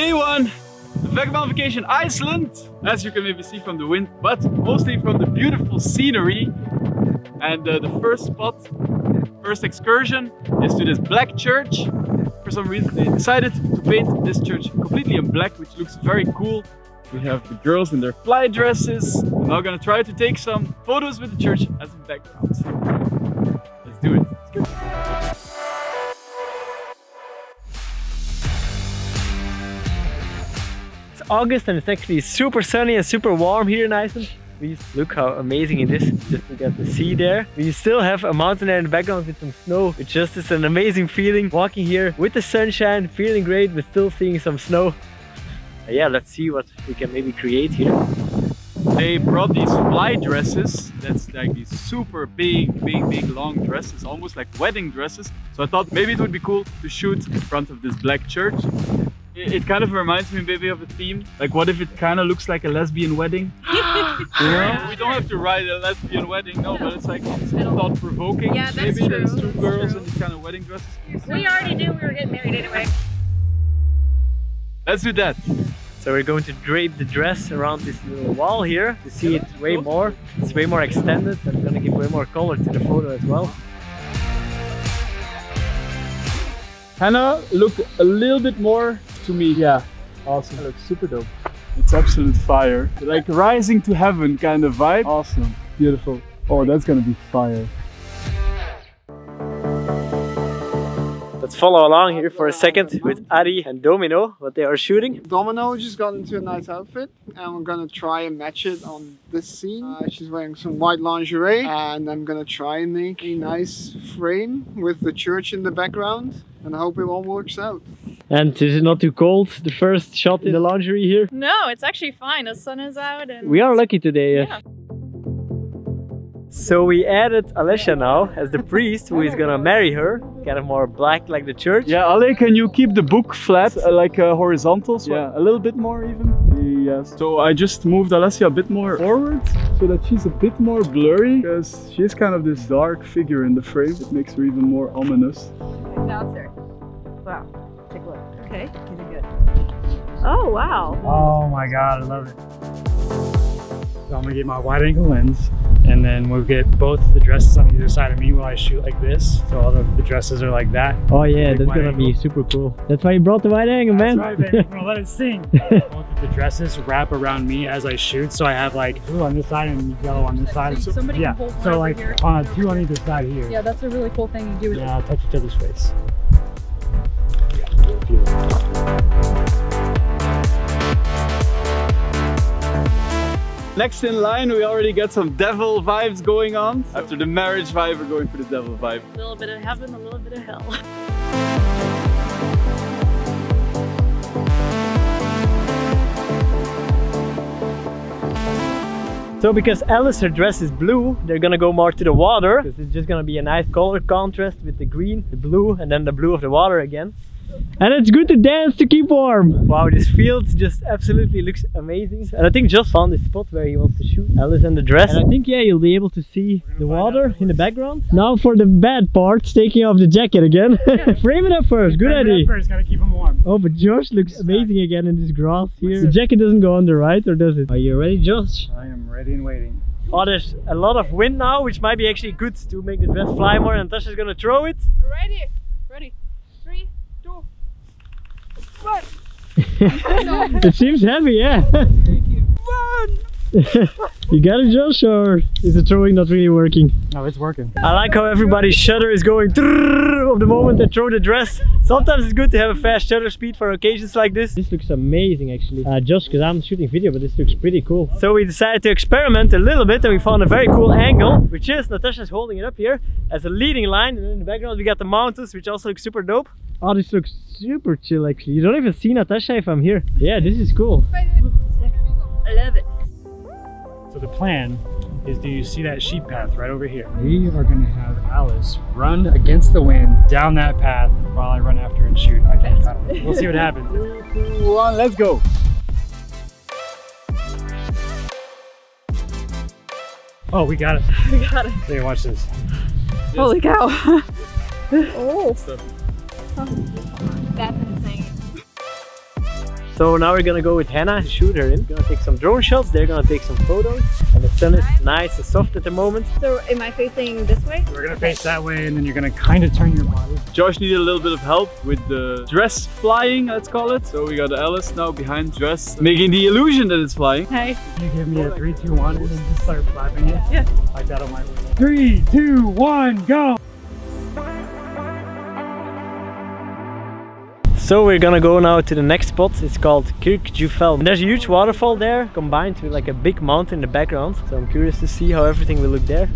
Day 1, the Vagabond vacation Iceland, as you can maybe see from the wind, but mostly from the beautiful scenery. And the first spot, first excursion is to this black church. For some reason they decided to paint this church completely in black, which looks very cool. We have the girls in their fly dresses. We're now gonna try to take some photos with the church as a background. Let's do it. Let's go. August and it's actually super sunny and super warm here in Iceland. Please look how amazing it is. Just look at the sea there. We still have a mountain there in the background with some snow. It's just an amazing feeling walking here with the sunshine, feeling great but still seeing some snow. Yeah, let's see what we can maybe create here. They brought these fly dresses. That's like these super big long dresses, almost like wedding dresses. So I thought maybe it would be cool to shoot in front of this black church. It kind of reminds me maybe of a theme. Like what if it kind of looks like a lesbian wedding? You know? We don't have to write a lesbian wedding, no, but it's like thought-provoking. Yeah, that's maybe true. There's two girls in these kind of wedding dresses. We already knew we were getting married anyway. Let's do that. So we're going to drape the dress around this little wall here to see it way more. It's way more extended and gonna give way more color to the photo as well. Hannah, look a little bit more to me. Yeah, awesome. That looks super dope. It's absolute fire. Like rising to heaven kind of vibe. Awesome, beautiful. Oh, that's gonna be fire. Let's follow along here for a second with Ari and Domino, what they are shooting. Domino just got into a nice outfit and we're gonna try and match it on this scene. She's wearing some white lingerie and I'm gonna try and make a nice frame with the church in the background and I hope it all works out. And is it not too cold, the first shot in the lingerie here? No, it's actually fine. The sun is out and we are lucky today. Yeah. So we added Alessia now as the priest who is gonna marry her. Kind of more black like the church. Yeah, Ale, can you keep the book flat, like horizontal? So yeah, a little bit more even. Yes. So I just moved Alessia a bit more forward so that she's a bit more blurry because she's kind of this dark figure in the frame. It makes her even more ominous. Now it's there. Wow. Take a look. Okay, you did good. Oh, wow. Oh my god, I love it. So I'm gonna get my wide angle lens and then we'll get both the dresses on either side of me while I shoot like this. So all the dresses are like that. Oh yeah, that's gonna angle. be super cool. That's why you brought the wide angle, man. That's right, baby. We're gonna let it sing. Both of the dresses wrap around me as I shoot. So I have like blue on this side and yellow on this side. So somebody yeah, can hold one so over like here. two on either side here. Yeah, that's a really cool thing you do with Yeah, I'll touch each other's face. Yeah, beautiful. Next in line, we already got some devil vibes going on. After the marriage vibe, we're going for the devil vibe. A little bit of heaven, a little bit of hell. So because Alice, her dress is blue, they're gonna go more to the water. Because it's just gonna be a nice color contrast with the green, the blue, and then the blue of the water again. And it's good to dance to keep warm. Wow, this field just absolutely looks amazing. And I think Josh found this spot where he wants to shoot Alice and the dress. And I think, yeah, you'll be able to see the water in the background. Now for the bad part, taking off the jacket again. Frame it up first, good idea. First, gotta keep them warm. Oh, but Josh looks amazing again in this grass here. The jacket doesn't go under, right? Or does it? Are you ready, Josh? I am ready and waiting. Oh, there's a lot of wind now, which might be actually good to make the dress fly more. And Natasha's gonna throw it. Ready? Ready? 3, 2, 1. It seems heavy, yeah. Very cute. 1! You got it, Josh, or is the throwing not really working? No, it's working. I like how everybody's shutter is going of the moment they throw the dress. Sometimes it's good to have a fast shutter speed for occasions like this. This looks amazing actually. Just because I'm shooting video, but this looks pretty cool. So we decided to experiment a little bit and we found a very cool angle, which is Natasha's holding it up here as a leading line, and in the background we got the mountains, which also looks super dope. Oh, this looks super chill actually. You don't even see Natasha if I'm here. Yeah, this is cool. I love it. So the plan is, do you see that sheep path right over here? We are going to have Alice run against the wind down that path while I run after and shoot. I don't know. We'll see what happens. 3, 2, 1, let's go. Oh, we got it. We got it. Here, watch this. Holy cow. Oh. That's insane. So now we're gonna go with Hannah to shoot her in. We're gonna take some drone shots, they're gonna take some photos. And the sun is nice and soft at the moment. So am I facing this way? We're gonna face that way and then you're gonna kind of turn your body. Josh needed a little bit of help with the dress flying, let's call it. So we got Alice now behind dress, making the illusion that it's flying. Hey. If you give me a 3, 2, 1 and then just start flapping it. Yeah. Like that on my way. 3, 2, 1, go! So we're gonna go now to the next spot. It's called Kirkjuffell. And there's a huge waterfall there, combined with like a big mountain in the background. So I'm curious to see how everything will look there.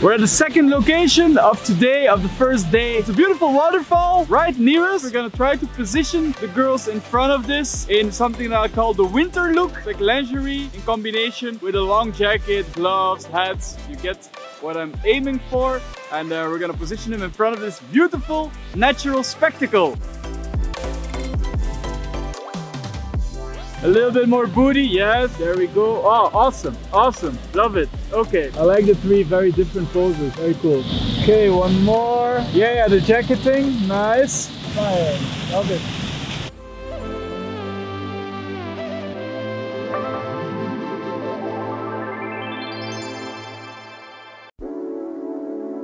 We're at the second location of today, of the first day. It's a beautiful waterfall right near us. We're gonna try to position the girls in front of this in something that I call the winter look. It's like lingerie in combination with a long jacket, gloves, hats. You get what I'm aiming for. And we're gonna position them in front of this beautiful natural spectacle. A little bit more booty, yes, there we go. Oh, awesome, awesome, love it. Okay, I like the 3 very different poses, very cool. Okay, one more. Yeah, the jacketing, nice. Fire, love it.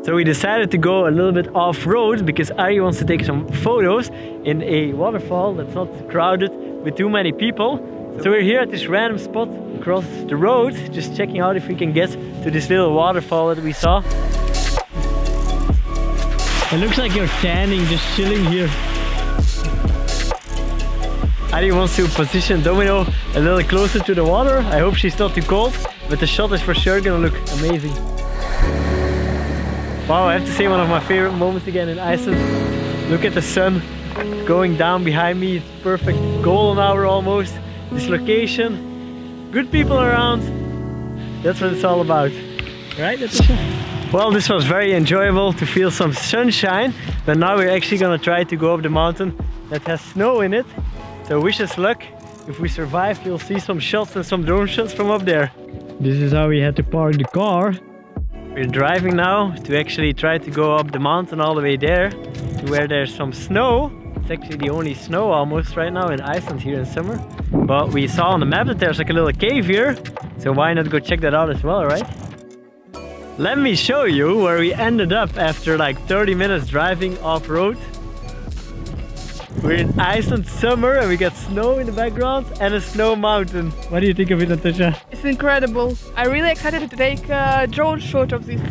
So we decided to go a little bit off-road because Ari wants to take some photos in a waterfall that's not crowded with too many people. So we're here at this random spot across the road, just checking out if we can get to this little waterfall that we saw. It looks like you're standing, just chilling here. Ari wants to position Domino a little closer to the water. I hope she's not too cold, but the shot is for sure gonna look amazing. Wow, I have to say one of my favorite moments again in Iceland. Look at the sun going down behind me. It's perfect, golden hour almost. This location, good people around. That's what it's all about, right? Well, this was very enjoyable to feel some sunshine, but now we're actually gonna try to go up the mountain that has snow in it. So wish us luck. If we survive, you'll see some shots and some drone shots from up there. This is how we had to park the car. We're driving now to actually try to go up the mountain all the way there to where there's some snow. It's actually the only snow almost right now in Iceland here in summer. But we saw on the map that there's like a little cave here, so why not go check that out as well, right? Let me show you where we ended up after like 30 minutes driving off-road. We're in Iceland summer and we got snow in the background and a snow mountain. What do you think of it, Natasha? It's incredible. I'm really excited to take a drone shot of this.